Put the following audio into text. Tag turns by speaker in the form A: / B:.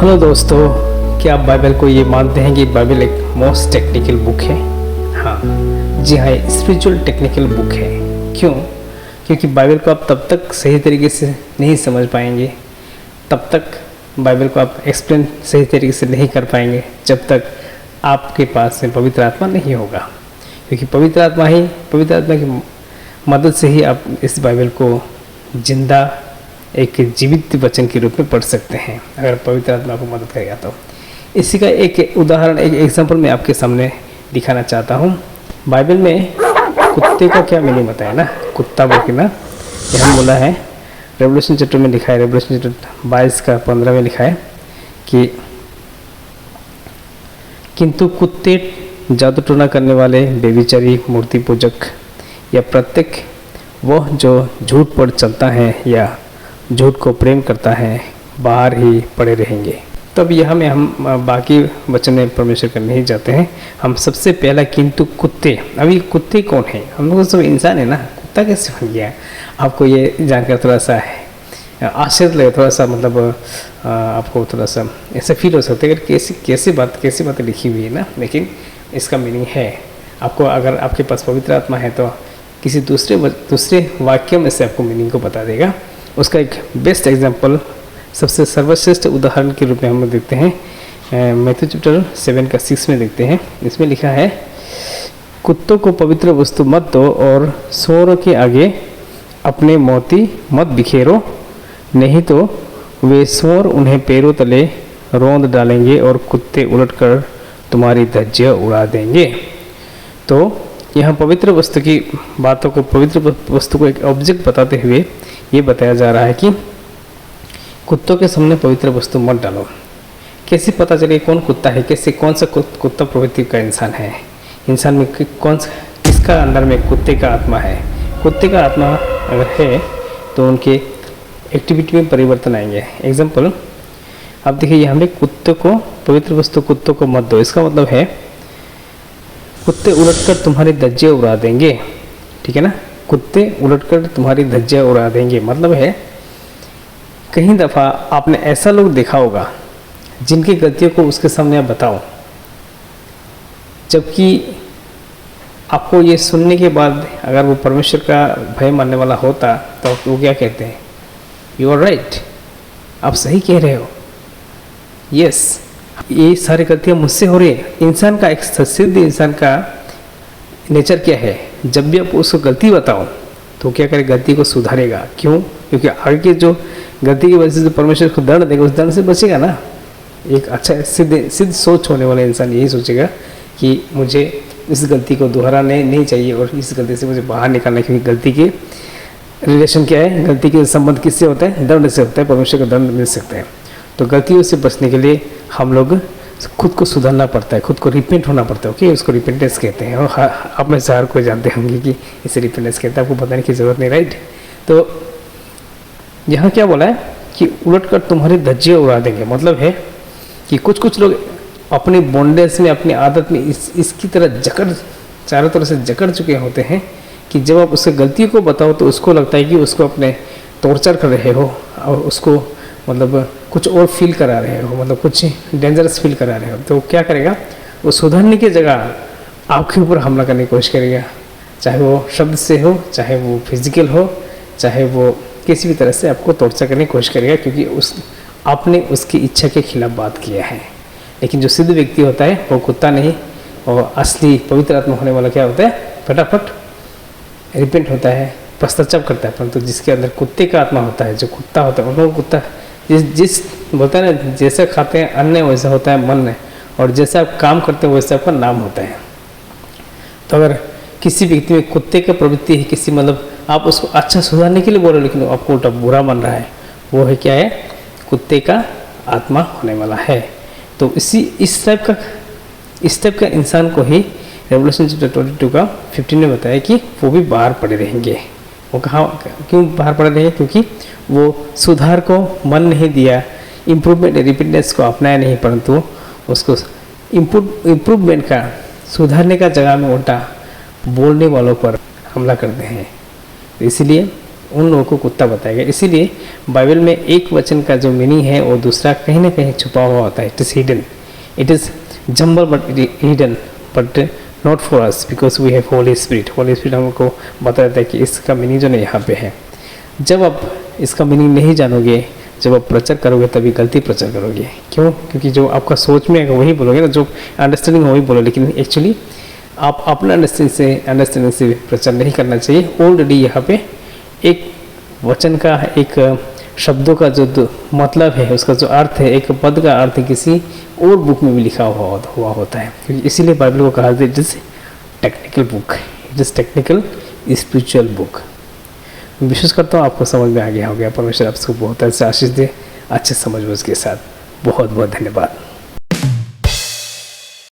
A: Hello दोस्तों, क्या आप बाइबल को ये मानते हैं कि बाइबल एक मोस्ट टेक्निकल बुक है? हाँ जी हाँ, स्पिरिचुअल टेक्निकल बुक है। क्यों? क्योंकि बाइबल को आप तब तक सही तरीके से नहीं समझ पाएंगे, तब तक बाइबल को आप एक्सप्लेन सही तरीके से नहीं कर पाएंगे जब तक आपके पास में पवित्र आत्मा नहीं होगा। क्योंकि पवित्र आत्मा की मदद से ही आप इस बाइबल को जिंदा एक जीवित वचन के रूप में पढ़ सकते हैं, अगर पवित्र आत्मा आपको मदद करेगा तो। इसी का एक उदाहरण, एक एग्जांपल मैं आपके सामने दिखाना चाहता हूँ। बाइबल में कुत्ते का क्या मीनिंग बताया ना, कुत्ता बोल के ना, यहाँ बोला है रेवल्यूशन चैप्टर में लिखा है, रेवल्यूशन चैप्टर 22 का 15 में लिखा है कि किंतु कुत्ते, जादू टोना करने वाले, बेविचारी, मूर्ति पूजक या प्रत्येक वह जो झूठ पर चलता है या झूठ को प्रेम करता है बाहर ही पड़े रहेंगे। तब यह में हम बाकी वचन में परमेश्वर कर नहीं जाते हैं। हम सबसे पहला किंतु कुत्ते, अभी कुत्ते कौन है? हम लोग सब इंसान है ना, कुत्ता कैसे बन गया? आपको ये जानकर थोड़ा सा है आश्चर्य लगे, थोड़ा सा मतलब आपको थोड़ा सा ऐसा फील हो सकता है कि कैसी बातें लिखी हुई है ना, लेकिन इसका मीनिंग है। आपको अगर आपके पास पवित्र आत्मा है तो किसी दूसरे वाक्य में से आपको मीनिंग को बता देगा। उसका एक बेस्ट एग्जांपल, सबसे सर्वश्रेष्ठ उदाहरण के रूप में हम देखते हैं मैथ्यू चैप्टर 7 का 6 में देखते हैं। इसमें लिखा है, कुत्तों को पवित्र वस्तु मत दो और सूअरों के आगे अपने मोती मत बिखेरो, नहीं तो वे सूअर उन्हें पैरों तले रौंद डालेंगे और कुत्ते उलटकर तुम्हारी धज्जियाँ उड़ा देंगे। तो यहाँ पवित्र वस्तु की बातों को, पवित्र वस्तु को एक ऑब्जेक्ट बताते हुए ये बताया जा रहा है कि कुत्तों के सामने पवित्र वस्तु मत डालो। कैसे पता चले कौन कुत्ता है, कौन सा कुत्ता प्रवृत्ति का इंसान है, इंसान में किसका अंदर में कुत्ते का आत्मा है। कुत्ते का आत्मा अगर है तो उनके एक्टिविटी में परिवर्तन आएंगे। एग्जाम्पल आप देखिए, यहाँ पे कुत्ते को, पवित्र वस्तु कुत्तों को मत दो, इसका मतलब है कुत्ते उलटकर तुम्हारी धज्जियाँ उड़ा देंगे। ठीक है ना, कुत्ते उलटकर तुम्हारी धज्जियाँ उड़ा देंगे मतलब है, कहीं दफ़ा आपने ऐसा लोग देखा होगा जिनकी गलतियों को उसके सामने आप बताओ, जबकि आपको ये सुनने के बाद अगर वो परमेश्वर का भय मानने वाला होता तो वो क्या कहते हैं? यू आर राइट, आप सही कह रहे हो, यस, ये सारी गलतियाँ मुझसे हो रही है। इंसान का, एक सिद्ध इंसान का नेचर क्या है? जब भी आप उसको गलती बताओ तो क्या करे? गलती को सुधारेगा। क्यों? क्योंकि आगे जो गलती की वजह से जो परमेश्वर को दंड देगा, उस दंड से बचेगा ना। एक अच्छा सिद्ध सोच होने वाला इंसान यही सोचेगा कि मुझे इस गलती को दोहराने नहीं चाहिए और इस गलती से मुझे बाहर निकालना। क्योंकि गलती के रिलेशन क्या है? गलती के संबंध किससे होता है? दंड से होता है, परमेश्वर का दंड मिल सकता है। तो गलतियों से बचने के लिए हम लोग खुद को सुधारना पड़ता है, खुद को रिपेंट होना पड़ता है। ओके, उसको रिपेंटेंस कहते हैं। और आप में से हर कोई जानते होंगे कि इसे रिपेंटेंस कहते हैं, आपको बताने की ज़रूरत नहीं, राइट? तो यहाँ क्या बोला है कि उलटकर तुम्हारी धज्जियाँ उड़ा देंगे, मतलब है कि कुछ लोग अपनी बॉन्डेज में, अपनी आदत में इसकी तरह चारों तरफ से जकड़ चुके होते हैं कि जब आप उसके गलतियों को बताओ तो उसको लगता है कि उसको अपने टॉर्चर कर रहे हो और उसको मतलब कुछ और फील करा रहे हो, मतलब कुछ डेंजरस फील करा रहे हो। तो क्या करेगा? वो सुधरने की जगह आपके ऊपर हमला करने की कोशिश करेगा, चाहे वो शब्द से हो, चाहे वो फिजिकल हो, चाहे वो किसी भी तरह से आपको टॉर्चर करने की कोशिश करेगा, क्योंकि आपने उसकी इच्छा के खिलाफ बात किया है। लेकिन जो सिद्ध व्यक्ति होता है वो कुत्ता नहीं, और असली पवित्र आत्मा होने वाला क्या होता है? फटाफट रिपेंट होता है, पश्चाताप करता है। परंतु जिसके अंदर कुत्ते का आत्मा होता है, जो कुत्ता होता है, उनको कुत्ता जिस बोलता है ना, जैसा खाते हैं अन्न वैसा होता है मन, और जैसा आप काम करते हैं वैसा आपका नाम होता है। तो अगर किसी व्यक्ति में कुत्ते का प्रवृत्ति है, किसी मतलब आप उसको अच्छा सुधारने के लिए बोल रहे हो लेकिन आपको उल्टा बुरा मन रहा है, वो है क्या है? कुत्ते का आत्मा होने वाला है। तो इस टाइप का इंसान को ही रेवल्यूशन चैप्टर 22 का 15 में बताया कि वो भी बाहर पड़े रहेंगे। वो कहाँ, क्यों बाहर पड़े रहेंगे? क्योंकि वो सुधार को मन नहीं दिया, इम्प्रूवमेंट, रिपीटनेस को अपनाया नहीं, परंतु उसको इम्प्रूवमेंट का, सुधारने का जगह में उल्टा बोलने वालों पर हमला करते हैं। तो इसीलिए उन लोगों को कुत्ता बताया गया। इसीलिए बाइबल में एक वचन का जो मीनिंग है वो दूसरा कहीं ना कहीं छुपा हुआ होता है। It is hidden, it is jumble but hidden, but not for us because we have Holy Spirit. Holy Spirit हमको बता देता है कि इसका मीनिंग जो नहीं यहाँ पे है। जब आप इसका मीनिंग नहीं जानोगे, जब आप प्रचार करोगे तभी गलती प्रचार करोगे। क्यों? क्योंकि जो आपका सोच में है वही बोलोगे ना, जो अंडरस्टैंडिंग है वही बोलो, लेकिन एक्चुअली आप अपना अंडरस्टैंडिंग से प्रचार नहीं करना चाहिए। ऑलरेडी यहाँ पे एक वचन का, एक शब्दों का जो मतलब है, उसका जो अर्थ है, एक पद का अर्थ किसी और बुक में भी लिखा हुआ होता है। क्योंकि इसीलिए बाइबल को कहा जाता है it is technical book, it is technical spiritual book. मैं विश्वास करता हूँ आपको समझ में आ गया हो गया। परमेश्वर आपको बहुत अच्छे आशीष दे, अच्छे समझ के साथ। बहुत बहुत धन्यवाद।